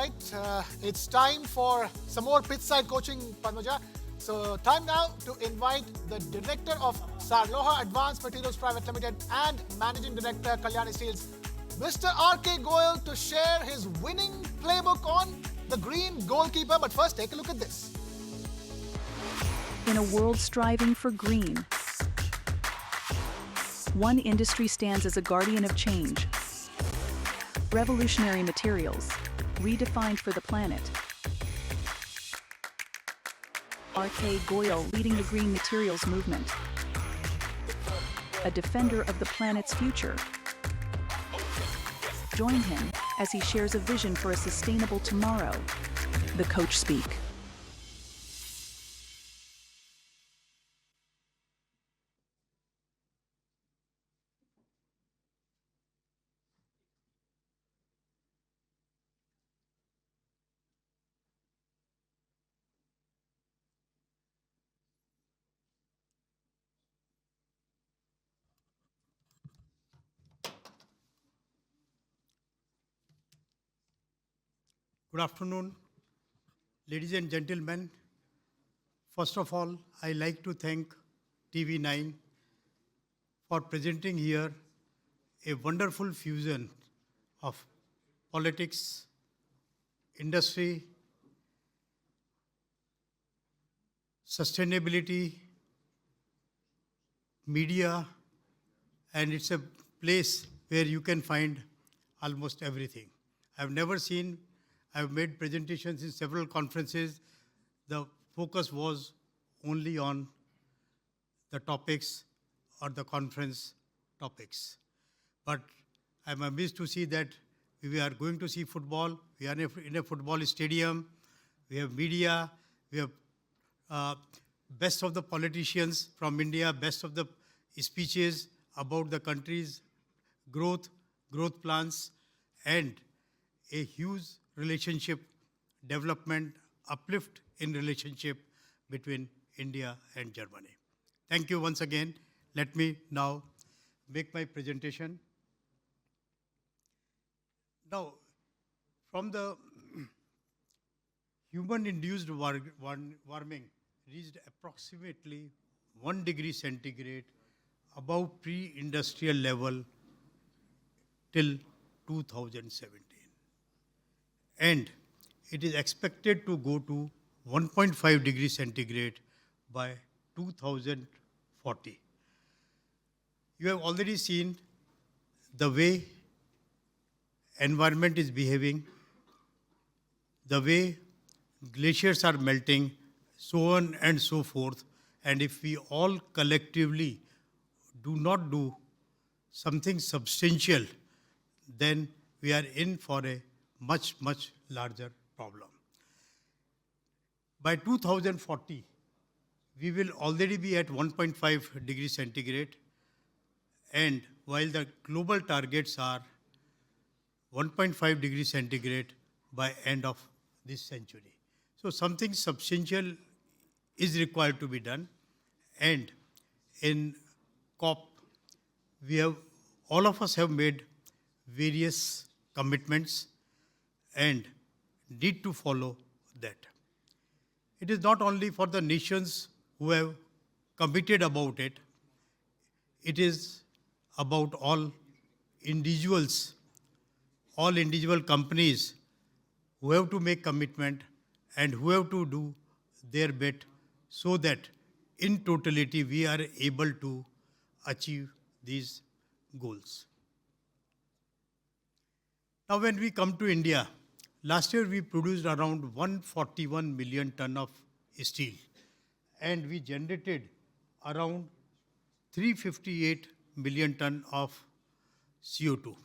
right, it's time for some more pitch side coaching, Padmaja. So time now to invite the director of Saarloha Advanced Materials Private Limited and Managing Director Kalyani Steels, Mr. R.K. Goyal, to share his winning playbook on the green goalkeeper. But first, take a look at this. In a world striving for green, one industry stands as a guardian of change. Revolutionary materials, redefined for the planet. R.K. Goyal leading the green materials movement. A defender of the planet's future. Join him as he shares a vision for a sustainable tomorrow. The Coach Speak. Good afternoon, ladies and gentlemen. First of all, I like to thank TV9 for presenting here a wonderful fusion of politics, industry, sustainability, media, and it's a place where you can find almost everything. I've made presentations in several conferences. The focus was only on the topics or the conference topics. But I'm amazed to see that we are going to see football. We are in a football stadium. We have media. We have best of the politicians from India, best of the speeches about the country's growth plans, and a huge relationship development, uplift in relationship between India and Germany. Thank you once again. Let me now make my presentation. Now, from the human-induced warming reached approximately 1 degree centigrade above pre-industrial level till 2017. And it is expected to go to 1.5 degrees centigrade by 2040. You have already seen the way environment is behaving, the way glaciers are melting, so on and so forth. And if we all collectively do not do something substantial, then we are in for a much larger problem. By 2040, we will already be at 1.5 degrees centigrade, and while the global targets are 1.5 degrees centigrade by end of this century. So something substantial is required to be done, and in COP, all of us have made various commitments and need to follow that. It is not only for the nations who have committed about it, it is about all individual companies who have to make commitment and who have to do their bit so that in totality we are able to achieve these goals. Now when we come to India, last year we produced around 141 million ton of steel, and we generated around 358 million ton of CO2.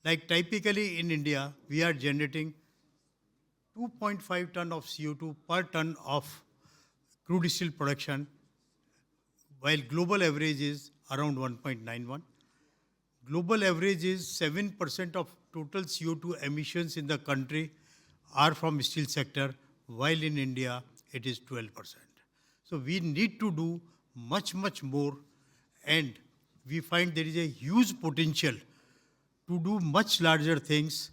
Like typically in India, we are generating 2.5 ton of CO2 per ton of crude steel production, while global average is around 1.91. Global average is 7% of total CO2 emissions in the country are from steel sector, while in India it is 12%. So we need to do much more, and we find there is a huge potential to do much larger things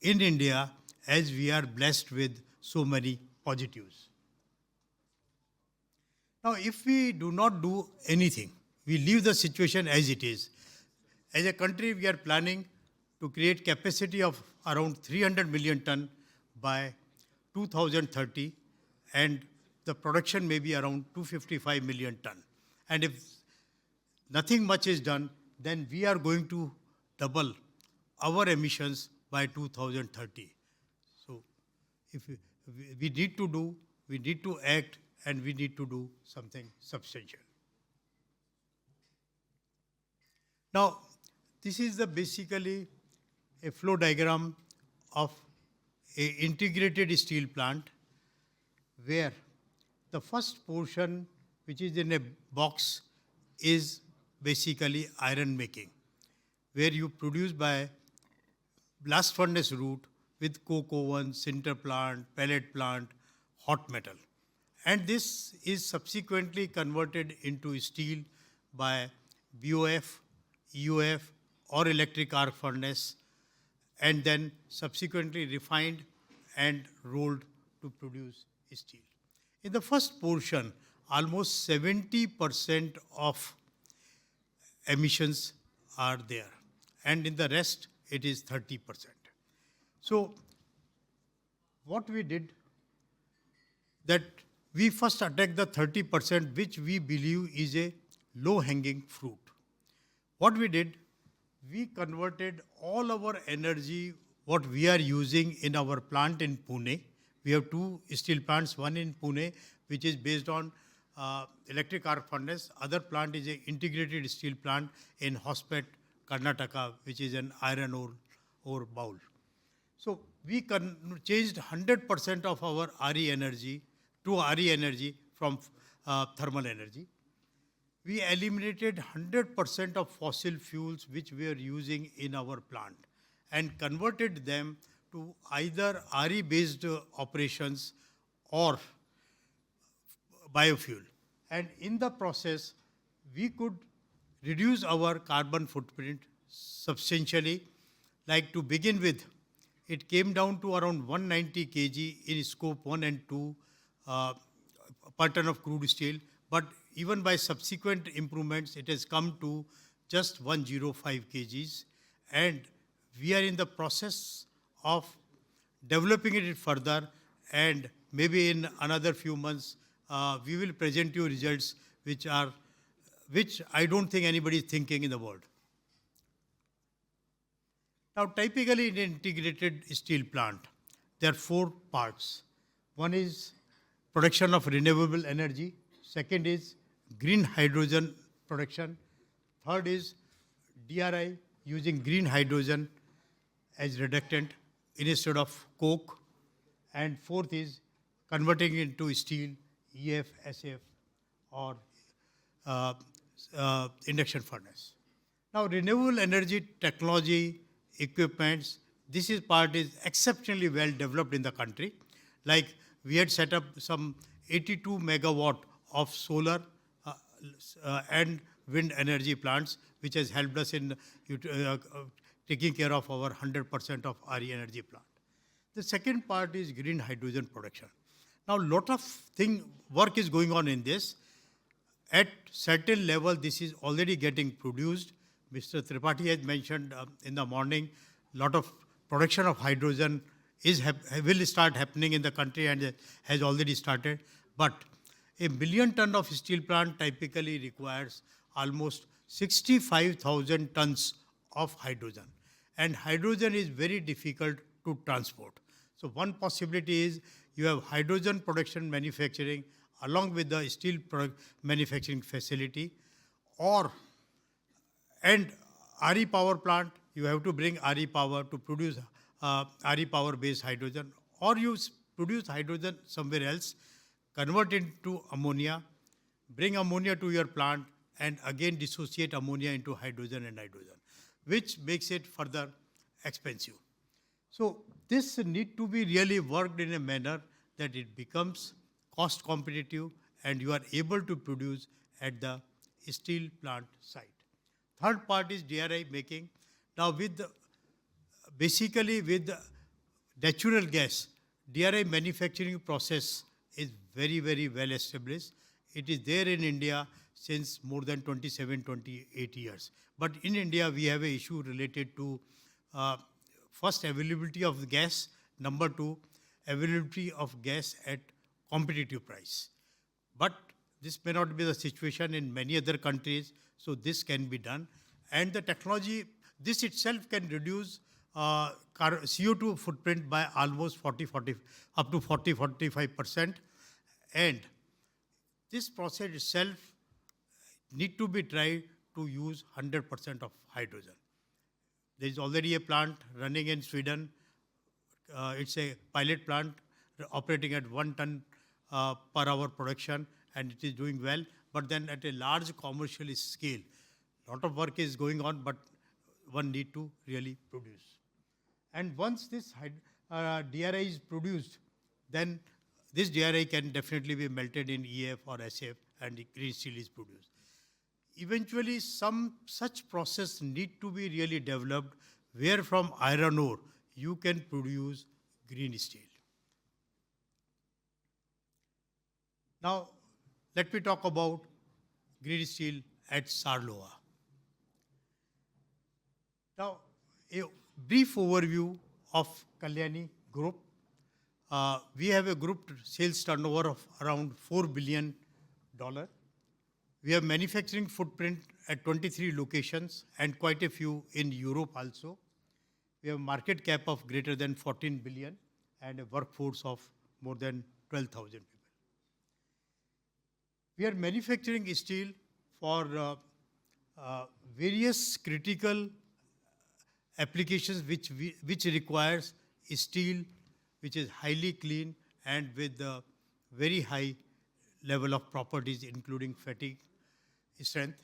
in India, as we are blessed with so many positives. Now, if we do not do anything, we leave the situation as it is. As a country, we are planning to create capacity of around 300 million ton by 2030, and the production may be around 255 million ton. And if nothing much is done, then we are going to double our emissions by 2030. So, if we need to do, we need to act, and we need to do something substantial. Now, this is basically a flow diagram of an integrated steel plant, where the first portion, which is in a box, is basically iron making, where you produce by blast furnace route with coke oven, sinter plant, pellet plant, hot metal. And this is subsequently converted into steel by BOF, EOF, or electric arc furnace, and then subsequently refined and rolled to produce steel. In the first portion, almost 70% of emissions are there, and in the rest, it is 30%. So, what we did, that we first attacked the 30%, which we believe is a low-hanging fruit. What we did, we converted all our energy, what we are using in our plant in Pune. We have two steel plants, one in Pune, which is based on electric arc furnace. Other plant is an integrated steel plant in Hospet, Karnataka, which is an iron ore bowl. So we changed 100% of our RE energy to RE energy from thermal energy. We eliminated 100% of fossil fuels which we are using in our plant and converted them to either RE-based operations or biofuel. And in the process, we could reduce our carbon footprint substantially. Like, to begin with, it came down to around 190 kg in scope 1 and 2 per ton of crude steel. But even by subsequent improvements, it has come to just 105 kgs. And we are in the process of developing it further, and maybe in another few months, we will present you results which I don't think anybody is thinking in the world. Now, typically in an integrated steel plant, there are four parts. One is production of renewable energy. Second is green hydrogen production. Third is DRI, using green hydrogen as reductant instead of coke. And fourth is converting into steel, EF, SF, or induction furnace. Now, renewable energy technology, equipments, this part is exceptionally well developed in the country. Like, we had set up some 82 megawatt of solar and wind energy plants, which has helped us in taking care of our 100% of RE energy plant. The second part is green hydrogen production. Now, lot of work is going on in this. At certain level, this is already getting produced. Mr. Tripathi has mentioned in the morning, lot of production of hydrogen will start happening in the country and has already started. But a million ton of steel plant typically requires almost 65,000 tons of hydrogen. And hydrogen is very difficult to transport. So one possibility is you have hydrogen production manufacturing along with the steel manufacturing facility, and RE power plant, you have to bring RE power to produce RE power based hydrogen, or you produce hydrogen somewhere else, convert it to ammonia, bring ammonia to your plant, and again dissociate ammonia into hydrogen and nitrogen, which makes it further expensive. So this need to be really worked in a manner that it becomes cost competitive and you are able to produce at the steel plant site. Third part is DRI making. Now, basically with natural gas, DRI manufacturing process is very, very well established. It is there in India since more than 27, 28 years. But in India, we have an issue related to first, availability of the gas. Number two, availability of gas at competitive price. But this may not be the situation in many other countries, so this can be done. And the technology, this itself can reduce CO2 footprint by almost up to 45%. And this process itself need to be tried to use 100% of hydrogen. There is already a plant running in Sweden. It's a pilot plant operating at 1 ton per hour production, and it is doing well. But then at a large commercial scale, a lot of work is going on, but one need to really produce. And once this DRI is produced, then this DRI can definitely be melted in EF or SF, and the green steel is produced. Eventually, some such process need to be really developed where from iron ore you can produce green steel. Now, let me talk about green steel at Saarloha. Now, a brief overview of Kalyani Group. We have a group sales turnover of around $4 billion. We have manufacturing footprint at 23 locations and quite a few in Europe also. We have a market cap of greater than 14 billion and a workforce of more than 12,000 people. We are manufacturing steel for various critical applications which requires steel which is highly clean and with a very high level of properties including fatigue strength.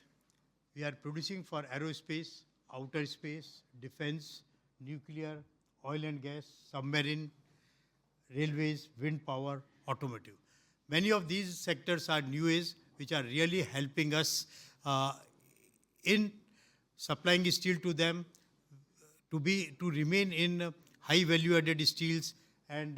We are producing for aerospace, outer space, defense, nuclear, oil and gas, submarine, railways, wind power, automotive. Many of these sectors are new age, which are really helping us in supplying steel to them, to remain in high value-added steels, and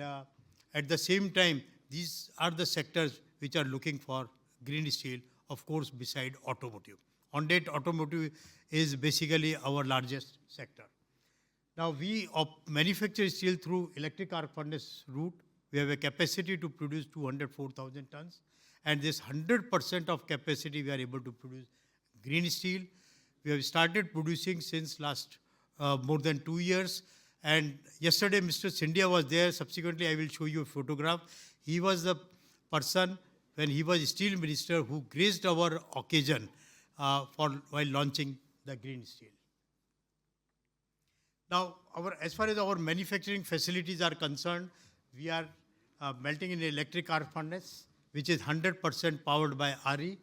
at the same time, these are the sectors which are looking for green steel, of course, beside automotive. On that, automotive is basically our largest sector. Now, we manufacture steel through electric arc furnace route. We have a capacity to produce 204,000 tons. And this 100% of capacity, we are able to produce green steel. We have started producing since last more than 2 years. And yesterday, Mr. Scindia was there. Subsequently, I will show you a photograph. He was the person, when he was steel minister, who graced our occasion while launching the green steel. Now, as far as our manufacturing facilities are concerned, we are melting in electric arc furnace, which is 100% powered by RE.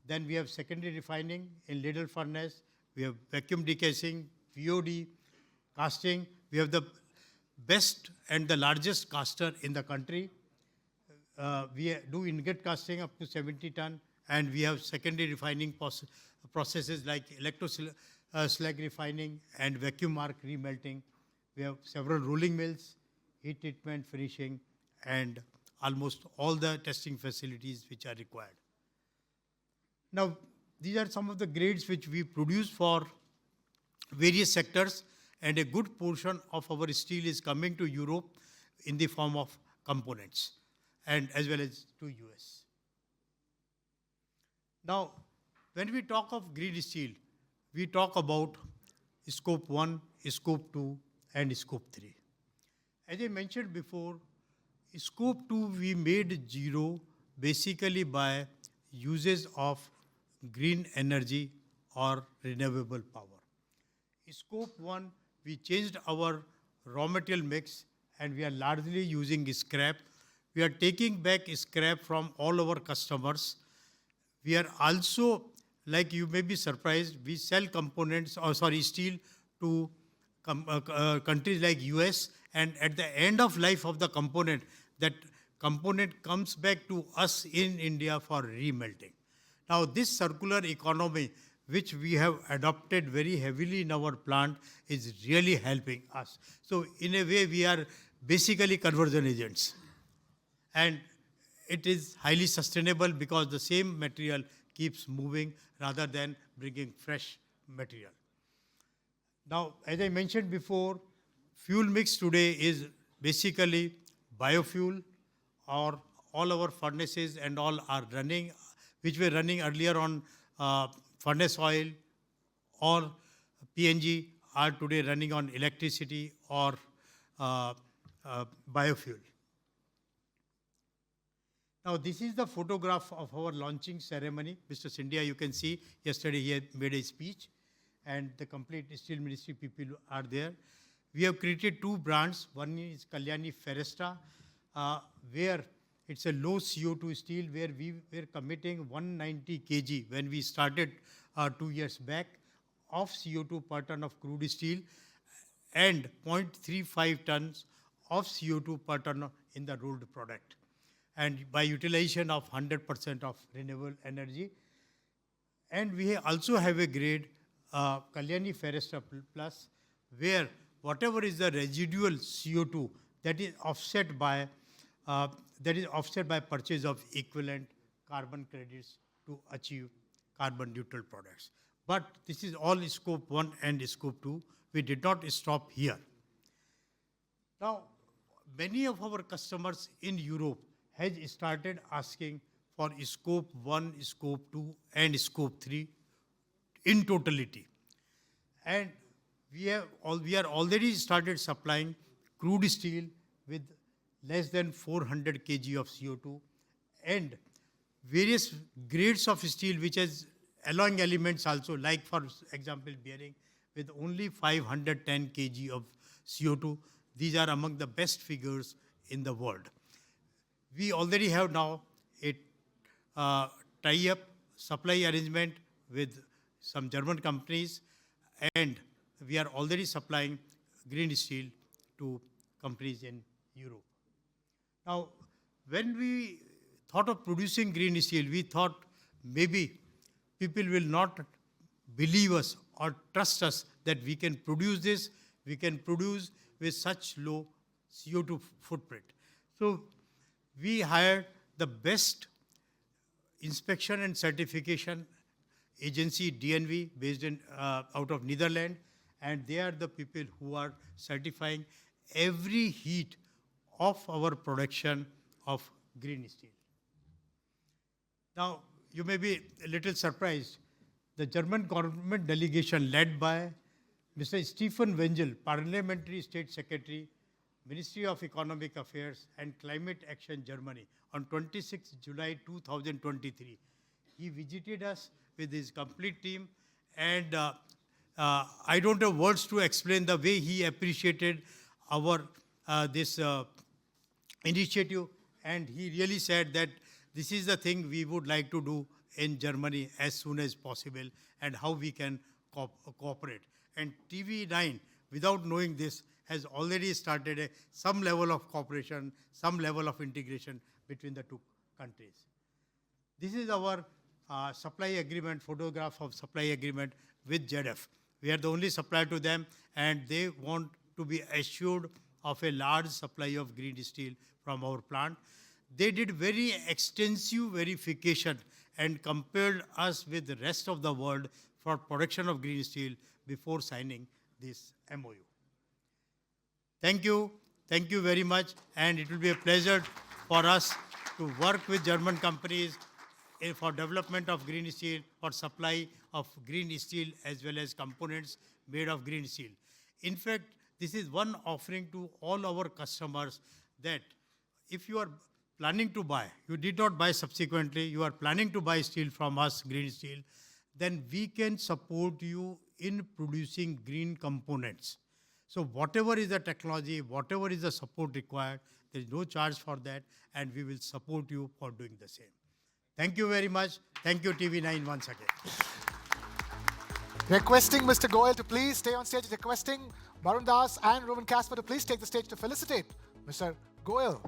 Then we have secondary refining in ladle furnace. We have vacuum decasing, VOD, casting. We have the best and the largest caster in the country. We do ingot casting up to 70 ton, and we have secondary refining processes like slag refining and vacuum arc remelting. We have several rolling mills, heat treatment, finishing, and almost all the testing facilities which are required. Now, these are some of the grades which we produce for various sectors, and a good portion of our steel is coming to Europe in the form of components, and as well as to US. Now, when we talk of green steel, we talk about scope 1, scope 2, and scope 3. As I mentioned before, scope 2 we made zero basically by uses of green energy or renewable power. Scope 1, we changed our raw material mix and we are largely using scrap. We are taking back scrap from all our customers. We are also, like you may be surprised, we sell steel to countries like US, and at the end of life of the component, that component comes back to us in India for remelting. Now, this circular economy, which we have adopted very heavily in our plant, is really helping us. So, in a way, we are basically conversion agents. And it is highly sustainable because the same material keeps moving rather than bringing fresh material. Now, as I mentioned before, fuel mix today is basically biofuel, or all our furnaces and all are running, which were running earlier on furnace oil or PNG, are today running on electricity or biofuel. Now, this is the photograph of our launching ceremony. Mr. Scindia, you can see, yesterday he had made a speech, and the complete Steel Ministry people are there. We have created two brands. One is Kalyani Ferresta, where it's a low CO2 steel, where we were committing 190 kg when we started 2 years back of CO2 per ton of crude steel, and 0.35 tons of CO2 per ton in the rolled product. And by utilization of 100% of renewable energy. And we also have a grade, Kalyani Ferresta Plus, where whatever is the residual CO2 that is offset by purchase of equivalent carbon credits to achieve carbon neutral products. But this is all scope 1 and scope 2. We did not stop here. Now, many of our customers in Europe has started asking for scope 1, scope 2, and scope 3 in totality. And we are already started supplying crude steel with less than 400 kg of CO2 and various grades of steel which has alloying elements also, like for example bearing, with only 510 kg of CO2. These are among the best figures in the world. We already have now a tie-up supply arrangement with some German companies, and we are already supplying green steel to companies in Europe. Now, when we thought of producing green steel, we thought maybe people will not believe us or trust us that we can produce this, we can produce with such low CO2 footprint. So we hired the best inspection and certification agency, DNV, based in out of Netherlands, and they are the people who are certifying every heat of our production of green steel. Now, you may be a little surprised. The German government delegation led by Mr. Stefan Wengel, Parliamentary State Secretary, Ministry of Economic Affairs and Climate Action, Germany, on 26 July 2023. He visited us with his complete team, and I don't have words to explain the way he appreciated our this initiative, and he really said that this is the thing we would like to do in Germany as soon as possible, and how we can cooperate. And TV9, without knowing this, has already started some level of cooperation, some level of integration between the two countries. This is our supply agreement, photograph of supply agreement with ZF. We are the only supplier to them, and they want to be assured of a large supply of green steel from our plant. They did very extensive verification and compared us with the rest of the world for production of green steel before signing this MOU. Thank you very much, and it will be a pleasure for us to work with German companies for development of green steel, for supply of green steel as well as components made of green steel. In fact, this is one offering to all our customers that if you are planning to buy, you did not buy subsequently, you are planning to buy steel from us, green steel, then we can support you in producing green components. So whatever is the technology, whatever is the support required, there is no charge for that, and we will support you for doing the same. Thank you very much. Thank you, TV9, once again. Requesting Mr. Goyal to please stay on stage, requesting Varun Das and Roman Casper to please take the stage to felicitate Mr. Goyal.